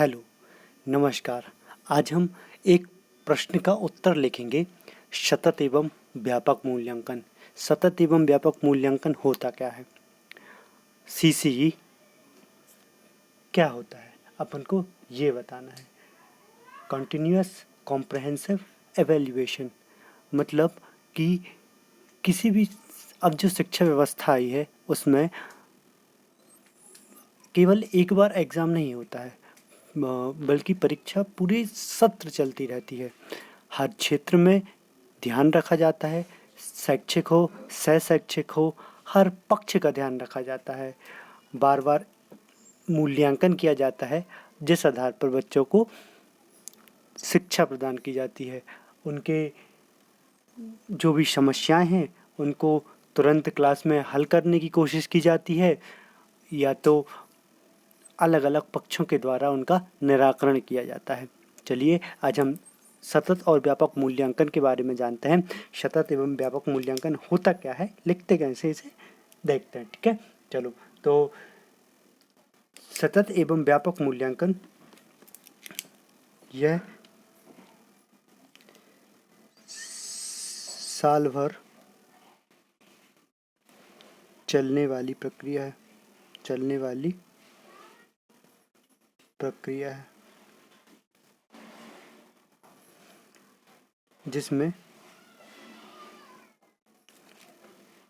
Hello, नमस्कार। आज हम एक प्रश्न का उत्तर लिखेंगे। सतत एवं व्यापक मूल्यांकन। सतत एवं व्यापक मूल्यांकन होता क्या है? सीसीई क्या होता है? अपन को ये बताना है। कंटिन्यूअस कॉम्प्रहेंसिव एवेल्युएशन मतलब कि किसी भी अब जो शिक्षा व्यवस्था आई है उसमें केवल एक बार एग्ज़ाम नहीं होता है, बल्कि परीक्षा पूरे सत्र चलती रहती है। हर क्षेत्र में ध्यान रखा जाता है, शैक्षिक हो सह शैक्षिक हो, हर पक्ष का ध्यान रखा जाता है। बार बार मूल्यांकन किया जाता है जिस आधार पर बच्चों को शिक्षा प्रदान की जाती है। उनके जो भी समस्याएं हैं उनको तुरंत क्लास में हल करने की कोशिश की जाती है या तो अलग अलग पक्षों के द्वारा उनका निराकरण किया जाता है। चलिए आज हम सतत और व्यापक मूल्यांकन के बारे में जानते हैं। सतत एवं व्यापक मूल्यांकन होता क्या है, लिखते कैसे, इसे देखते हैं। ठीक है, चलो। तो सतत एवं व्यापक मूल्यांकन यह साल भर चलने वाली प्रक्रिया है। जिसमें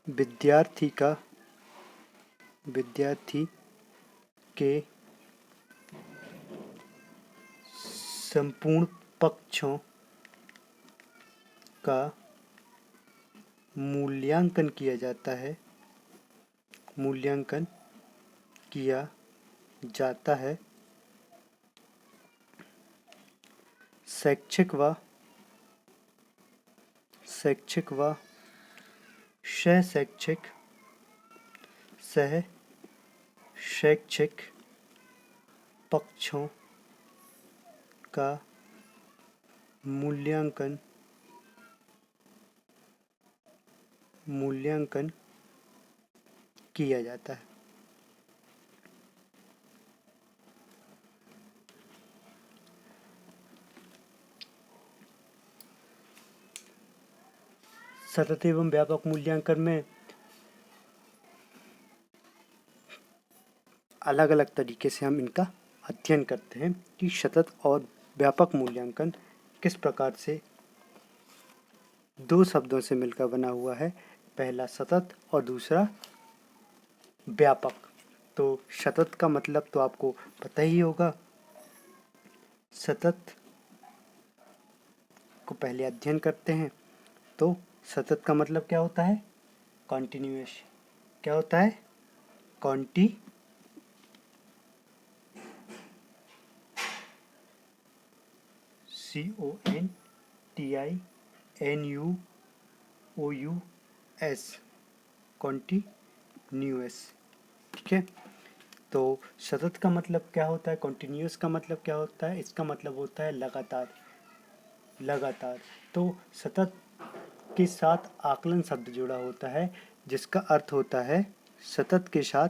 विद्यार्थी के संपूर्ण पक्षों का मूल्यांकन किया जाता है। शैक्षिक व सह शैक्षिक पक्षों का मूल्यांकन किया जाता है। सतत एवं व्यापक मूल्यांकन में अलग अलग तरीके से हम इनका अध्ययन करते हैं कि सतत और व्यापक मूल्यांकन किस प्रकार से दो शब्दों से मिलकर बना हुआ है। पहला सतत और दूसरा व्यापक। तो सतत का मतलब तो आपको पता ही होगा। सतत को पहले अध्ययन करते हैं। तो सतत का मतलब क्या होता है? कॉन्टिन्यूअस। क्या होता है? CONTINUOUS, continuous. ठीक है, तो सतत का मतलब क्या होता है, कॉन्टिन्यूअस का मतलब क्या होता है? इसका मतलब होता है लगातार। तो सतत के साथ आकलन शब्द जुड़ा होता है, जिसका अर्थ होता है सतत के साथ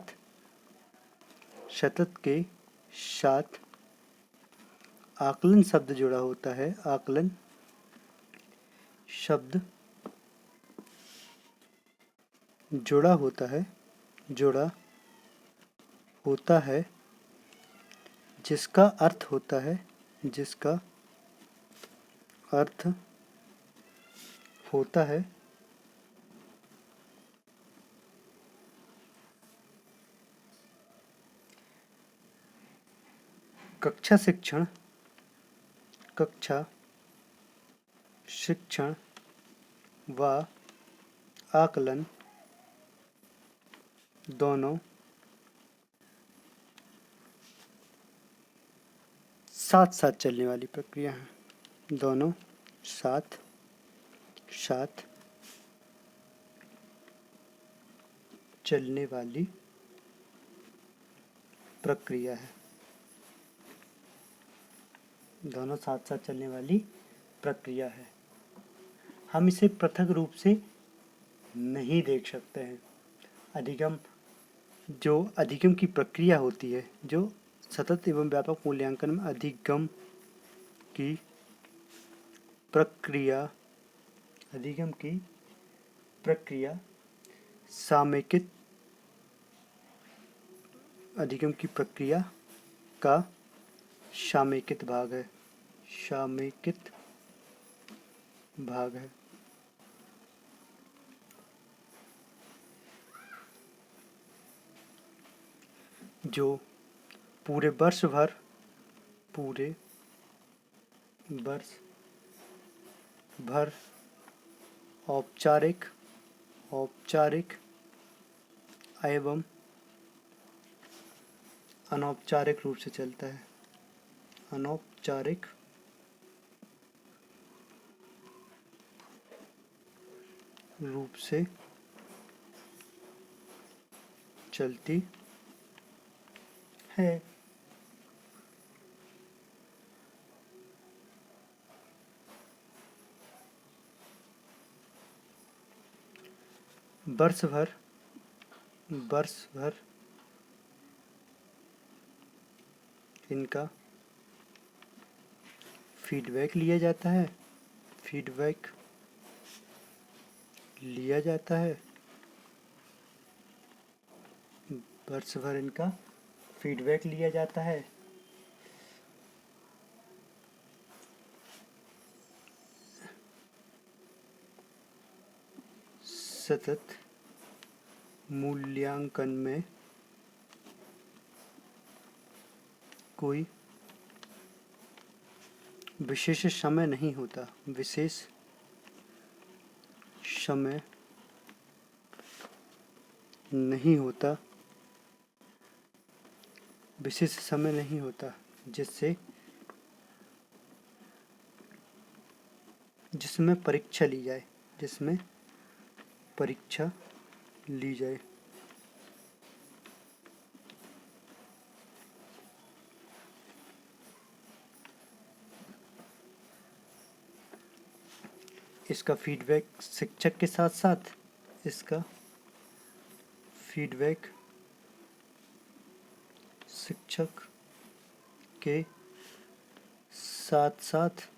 आकलन शब्द जुड़ा होता है। आकलन शब्द जुड़ा होता है जिसका अर्थ होता है कक्षा शिक्षण व आकलन दोनों साथ साथ चलने वाली प्रक्रिया है। दोनों साथ चलने वाली प्रक्रिया है। दोनों साथ साथ चलने वाली प्रक्रिया है। हम इसे पृथक रूप से नहीं देख सकते हैं। अधिगम की प्रक्रिया होती है, जो सतत एवं व्यापक मूल्यांकन में अधिगम की प्रक्रिया सामेकित अधिगम की प्रक्रिया का सामेकित भाग है। जो पूरे वर्ष भर औपचारिक एवं अनौपचारिक रूप से चलता है। अनौपचारिक रूप से चलती है। वर्ष भर इनका फीडबैक लिया जाता है। वर्ष भर इनका फीडबैक लिया जाता है। सतत मूल्यांकन में कोई विशेष समय नहीं होता। जिसमें परीक्षा ली जाए। इसका फीडबैक शिक्षक के साथ साथ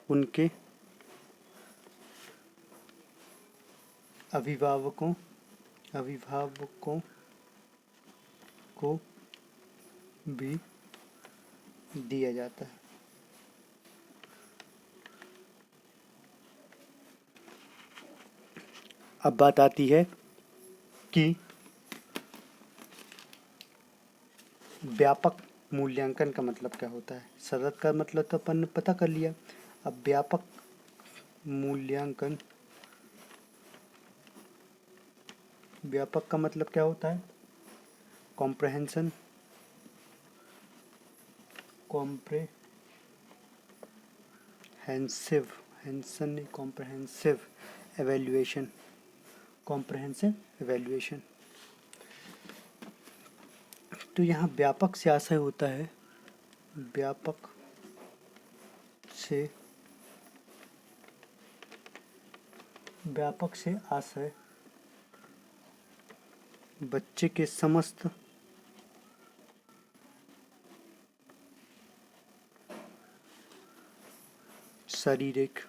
उनके अभिभावकों को भी दिया जाता है। अब बात आती है कि व्यापक मूल्यांकन का मतलब क्या होता है। सतत का मतलब तो अपन ने पता कर लिया। अब व्यापक मूल्यांकन का मतलब क्या होता है। Comprehensive evaluation. तो यहाँ व्यापक से आशय होता है व्यापक से आशय बच्चे के समस्त शारीरिक,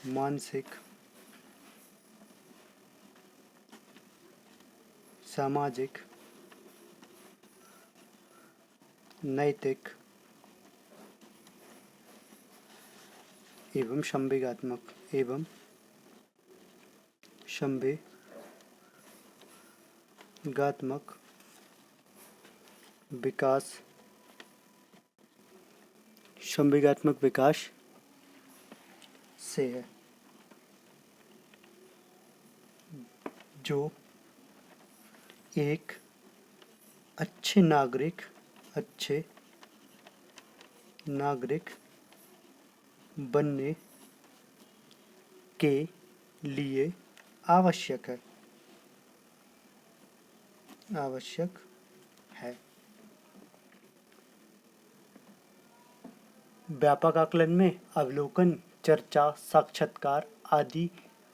मानसिक, सामाजिक, नैतिक एवं संवेगात्मक विकास से है। जो एक अच्छे नागरिक बनने के लिए आवश्यक है। व्यापक आकलन में अवलोकन, चर्चा, साक्षात्कार आदि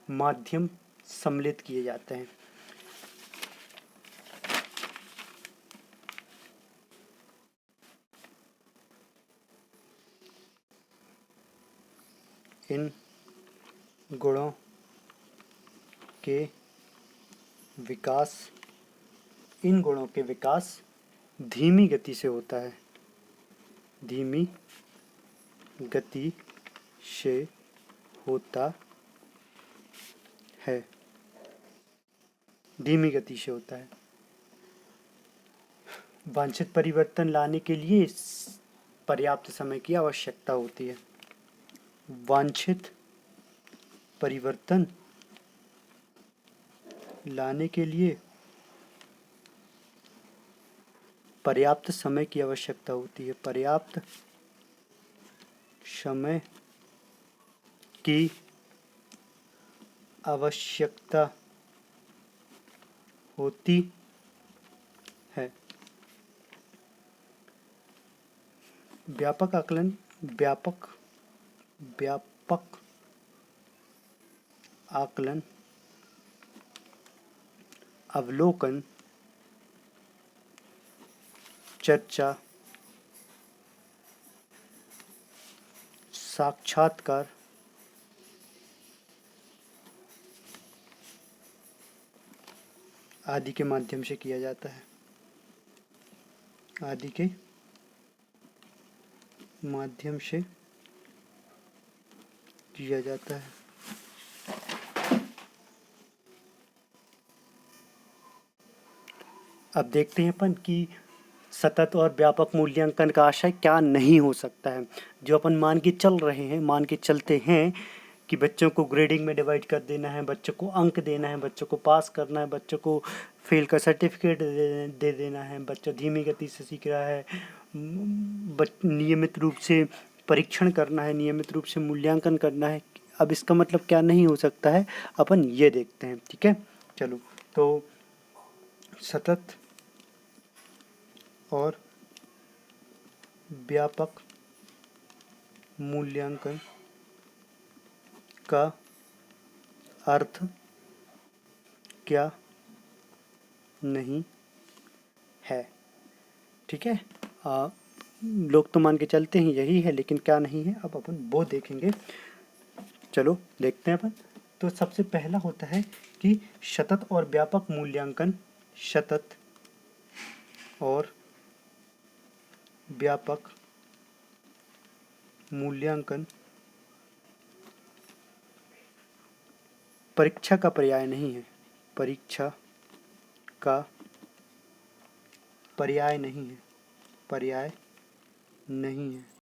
माध्यम सम्मिलित किए जाते हैं। इन गुणों के विकास धीमी गति से होता है। धीमी गति से होता है। धीमी गति से होता है। वांछित परिवर्तन लाने के लिए पर्याप्त समय की आवश्यकता होती है। वांछित परिवर्तन लाने के लिए पर्याप्त समय की आवश्यकता होती है। पर्याप्त समय की आवश्यकता होती है। व्यापक आकलन, अवलोकन, चर्चा, साक्षात्कार आदि के माध्यम से किया जाता है। आदि के माध्यम से किया जाता है। अब देखते हैं अपन कि सतत और व्यापक मूल्यांकन का आशय क्या नहीं हो सकता है। जो अपन मान के चलते हैं कि बच्चों को ग्रेडिंग में डिवाइड कर देना है, बच्चों को अंक देना है, बच्चों को पास करना है, बच्चों को फेल का सर्टिफिकेट दे देना है, बच्चा धीमी गति से सीख रहा है, नियमित रूप से परीक्षण करना है, नियमित रूप से मूल्यांकन करना है। अब इसका मतलब क्या नहीं हो सकता है, अपन ये देखते हैं। ठीक है, चलो। तो सतत और व्यापक मूल्यांकन का अर्थ क्या नहीं है। ठीक है, लोग तो मान के चलते हैं यही है, लेकिन क्या नहीं है अब अपन वो देखेंगे। चलो देखते हैं अपन। तो सबसे पहला होता है कि सतत और व्यापक मूल्यांकन, सतत और व्यापक मूल्यांकन परीक्षा का पर्याय नहीं है। परीक्षा का पर्याय नहीं है। पर्याय नहीं है।